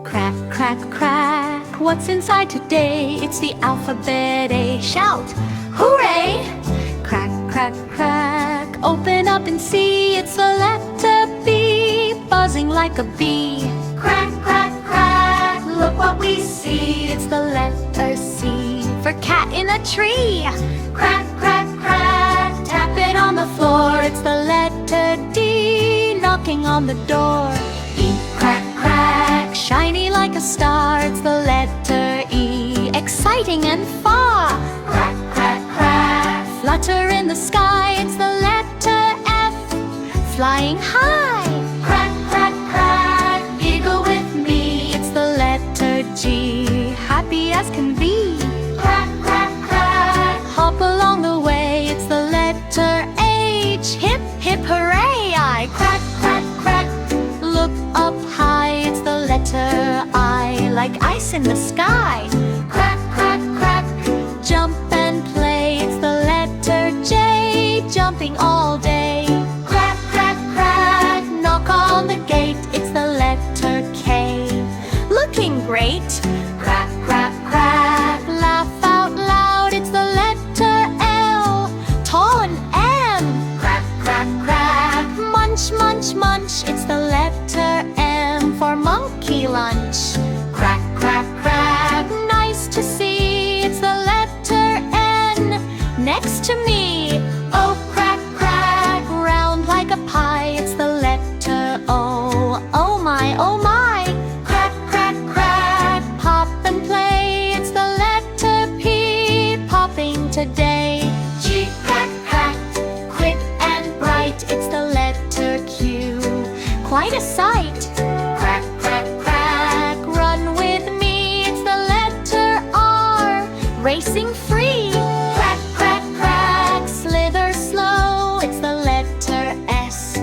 Crack, crack, crack, what's inside today? It's the alphabet A. Shout, hooray! Crack, crack, crack, open up and see. It's the letter B, buzzing like a bee. Crack, crack, crack, look what we see. It's the letter C, for cat in a tree. Crack, crack, crack, tap it on the floor. It's the letter D, knocking on the door. E, crack, crack, shiny like a star. It's the letter E, exciting and far. Crack, crack, crack, flutter in the sky. It's the letter F, flying high. Crack, crack, crack, giggle with me. It's the letter G, happy as can be. Crack, crack, crack, hop along the way. It's the letter H, hip, hip, hooray! I crack, crack, crack, look up high. It's the letter I, like ice in the sky. Crack, crack, crack, jump and play. It's the letter J, jumping all day. Crack, crack, crack, knock on the gate. It's the letter K, looking great. Crack, crack, crack, laugh out loud. It's the letter L, tall and M. Crack, crack, crack, munch, munch, munch. It's the letter M, for monkey lunch. Crack, crack, crack, nice to see. It's the letter N, next to me. Oh, crack, crack, round like a pie. It's the letter O, oh my, oh my. Crack, crack, crack, pop and play. It's the letter P, popping today. G, crack, crack, quick and bright. It's the letter Q, quite a sight. Crack, crack, crack, run with me. It's the letter R, racing free. Crack, crack, crack, slither slow. It's the letter S,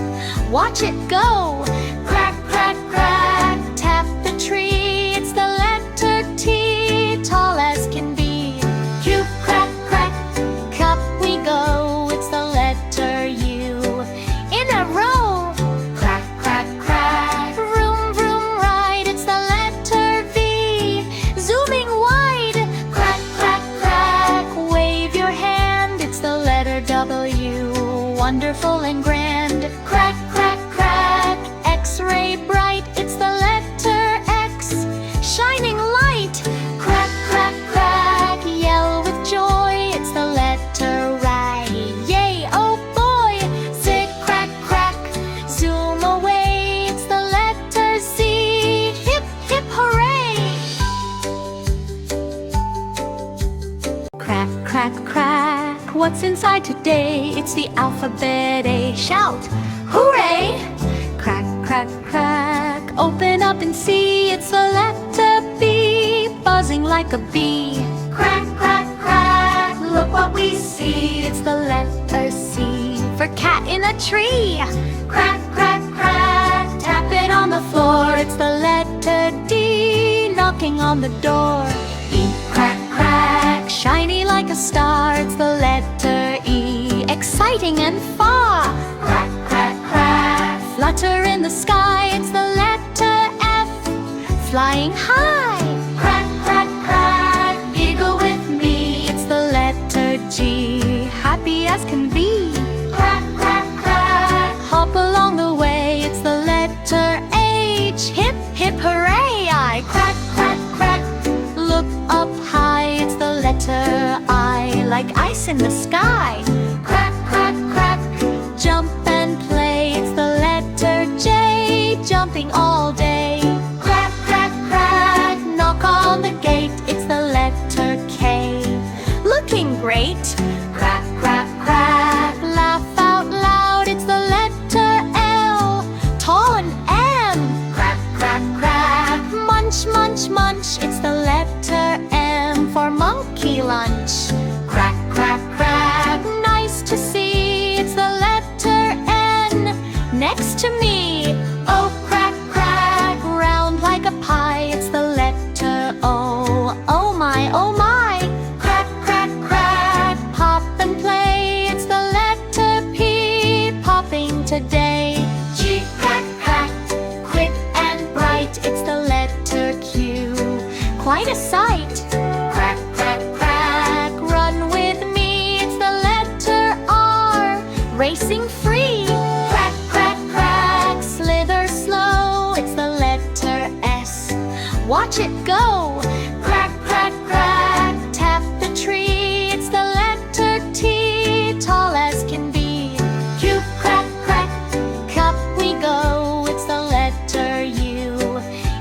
watch it go. Crack, crack, crack, tap the tree. It's the letter T, tall as can be. Q, crack, crack, cup we go. It's the letter U, in a row. Crack, crack, crack, vroom, vroom, ride. It's the letter V, zooming wide. Crack, crack, crack, wave your hand. It's the letter W, wonderful and grand. Crack, crack, crack, X-ray bright. It's the letter X, shining light. Crack, crack, crack, yell with joy. It's the letter Y, yay, oh boy. Zig, crack, crack, zoom away. It's the letter Z, hip, hip, hooray! Crack, crack, crack, what's inside today? It's the alphabet A. Shout, hooray! Crack, crack, crack, open up and see. It's the letter B, buzzing like a bee. Crack, crack, crack, look what we see. It's the letter C, for cat in a tree. Crack, crack, crack, tap it on the floor. It's the letter D, knocking on the door. E, crack, crack, shiny like a star. It's the letter E, exciting and far. Crack, crack, crack, flutter in the sky. It's the letter F, flying high. Crack, crack, crack, giggle with me. It's the letter G, happy as can be. Crack, crack, crack, hop along the way. It's the letter H, hip, hip, hooray! I crack, crack, crack, look up high. It's the letter I, like ice in the sky. Crack, crack, crack, jump and play. It's the letter J, jumping all day. Crack, crack, crack, knock on the gate. It's the letter K, looking great. Crack, crack, crack, laugh out loud. It's the letter L, tall and M. Crack, crack, crack, munch, munch, munch. It's the letter M, for monkey lunch. Crack, crack, crack, quite a sight. Crack, crack, crack, run with me, it's the letter R, racing free. Crack, crack, crack, slither slow, it's the letter S, watch it go. Crack, crack, crack, tap the tree, it's the letter T, tall as can be. Cube, crack, crack, cup we go, it's the letter U,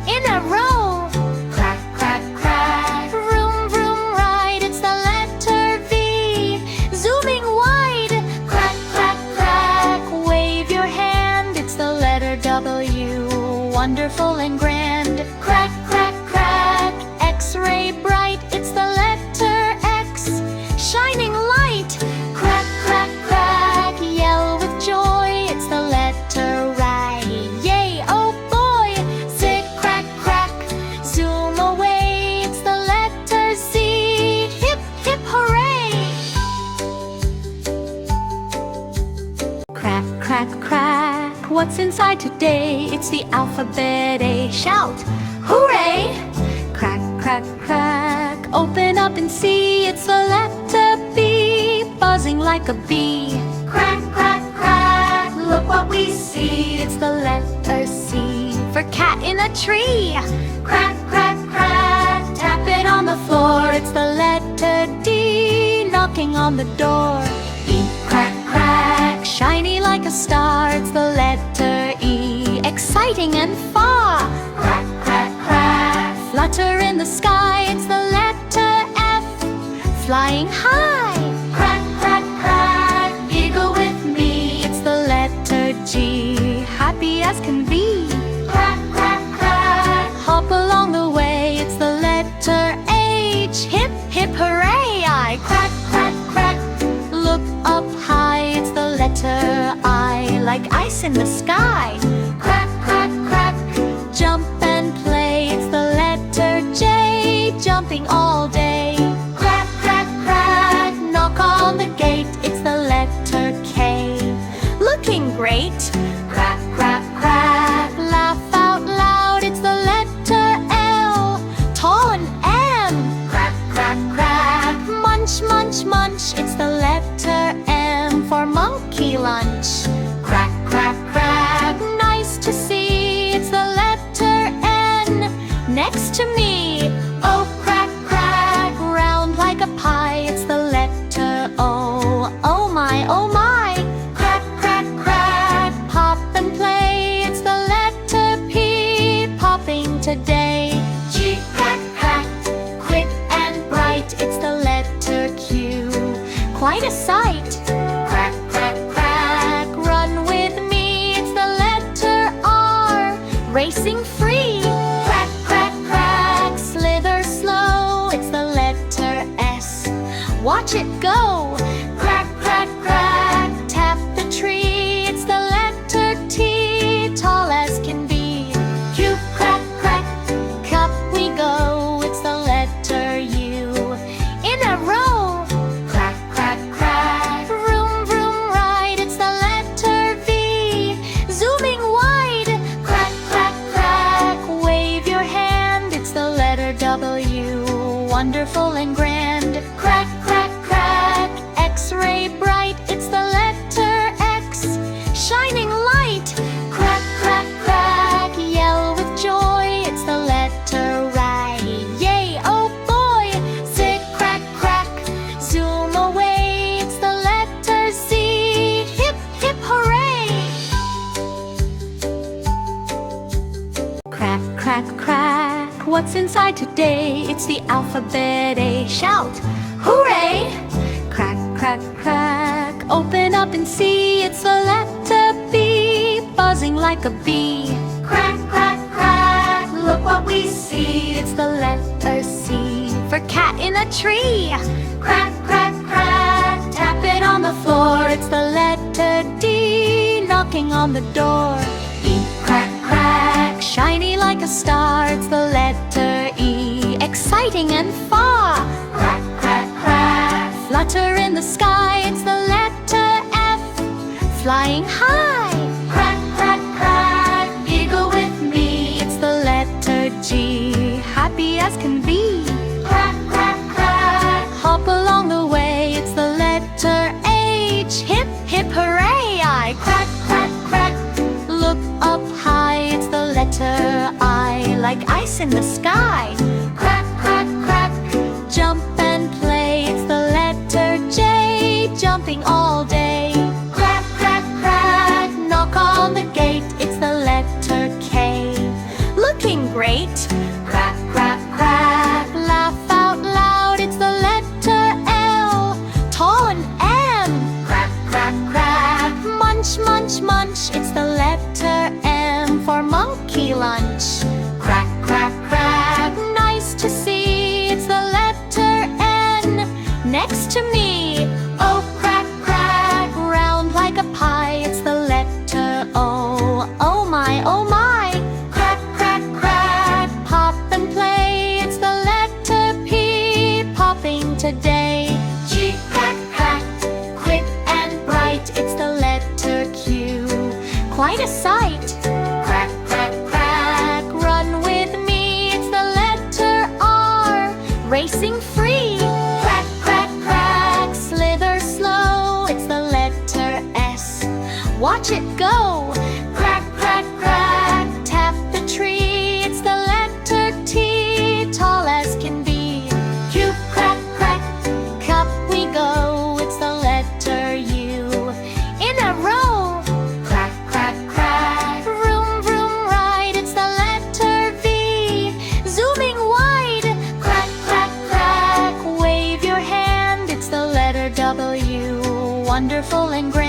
in a row. Crack, crack, crack, vroom, vroom, right, it's the letter V, zooming wide. Crack, crack, crack, wave your hand, it's the letter W, wonderful and grand. Crack, crack, crack, X-ray bright, it's the letter X, shining light. Crack, crack, crack, yell with joy, it's the letter Y, yay, oh boy. Zig, crack, crack, zoom away, it's the letter Z, hip, hip, hooray. Crack, crack, crack, what's inside today? It's the alphabet A, shout, hooray! Crack, crack, crack, open up and see, it's the letter B, buzzing like a bee. Crack, crack, crack, look what we see, it's the letter C, for cat in a tree. Crack, crack, crack, tap it on the floor, it's the letter D, knocking on the door. E, crack, crack, shiny like a star, it's the letter E, exciting and far. Crack, crack, crack, flutter in the sky, it's the letter F, flying high. Crack, crack, crack, giggle with me, it's the letter G, happy as can be. Crack, crack, crack, hop along the way, it's the letter H, hip, hip, hooray! I crack, crack, crack, look up high, it's the letter I, like ice in the sky. Crack, crack, crack, jump and play, it's the letter J, jumping all day. Crack, crack, crack, knock on the gate, it's the letter K, looking great. Crack, crack, crack, laugh out loud, it's the letter L, tall and M. Crack, crack, crack, munch, munch, munch, it's the letter M, for monkey lunch. Crack, crack, crack, nice to see, it's the letter N, next to me. Oh, crack, crack, round like a pie, it's the letter O, oh my, oh my. Crack, crack, crack, pop and play, it's the letter P, popping today. G, crack, crack, quick and bright, it's the letter Q, quite a sight. Crack, crack, crack, run with me, it's the letter R, racing free. Crack, crack, crack, slither slow, it's the letter S, watch it go. Crack, crack, crack, tap the tree, it's the letter T, tall as can be. Cube, crack, crack, cup we go, it's the letter U, in a row. Crack, crack, crack, vroom, vroom, right, it's the letter V, zooming wide. Crack, crack, crack, wave your hand, it's the letter W, wonderful and grand. Crack, crack, crack, X-ray bright, it's the letter X, shining light. Crack, crack, crack, yell with joy, it's the letter Y, yay, oh boy. Zig, crack, crack, zoom away, it's the letter Z, hip, hip, hooray. Crack, crack, crack, what's inside today? It's the alphabet A, shout, hooray! Crack, crack, crack, open up and see, it's the letter B, buzzing like a bee. Crack, crack, crack, look what we see, it's the letter C, for cat in a tree. Crack, crack, crack, tap it on the floor, it's the letter D, knocking on the door. E, crack, crack, shiny like a star, it's the letter E, exciting and far. Crack, crack, crack, flutter in the sky, it's the letter F, flying high. Crack, crack, crack, giggle with me, it's the letter G, happy as can be. kites in the sky. Crack, crack, crack, jump and play. It's the letter J, jumping all day. Crack, crack, crack, knock on the gate. It's the letter K, looking great. Crack, crack, crack, laugh out loud. It's the letter L, tall and M. Crack, crack, crack, munch, munch, munch. It's the letter M for monkey lunch. Crack, crack, crack, nice to see. It's the letter N next to me. Oh, crack, crack, round like a pie. It's the letter O. Oh my, oh my. Crack, crack, crack, pop and play. It's the letter P, popping today. G, crack, crack, quick and bright. It's the letter Q, quite a sight. Crack, crack, crack, run with me. It's the letter R, racing free. Crack, crack, crack, slither slow. It's the letter S, watch it go. Crack, crack, crack, tap the tree. It's the letter T, tall as can be. Q, crack, crack, cup we go. It's the letter U, in a row. Crack, crack, crack, vroom, vroom, ride. It's the letter V, zooming wide. Crack, crack, crack, wave your hand. It's the letter W, wonderful and grand.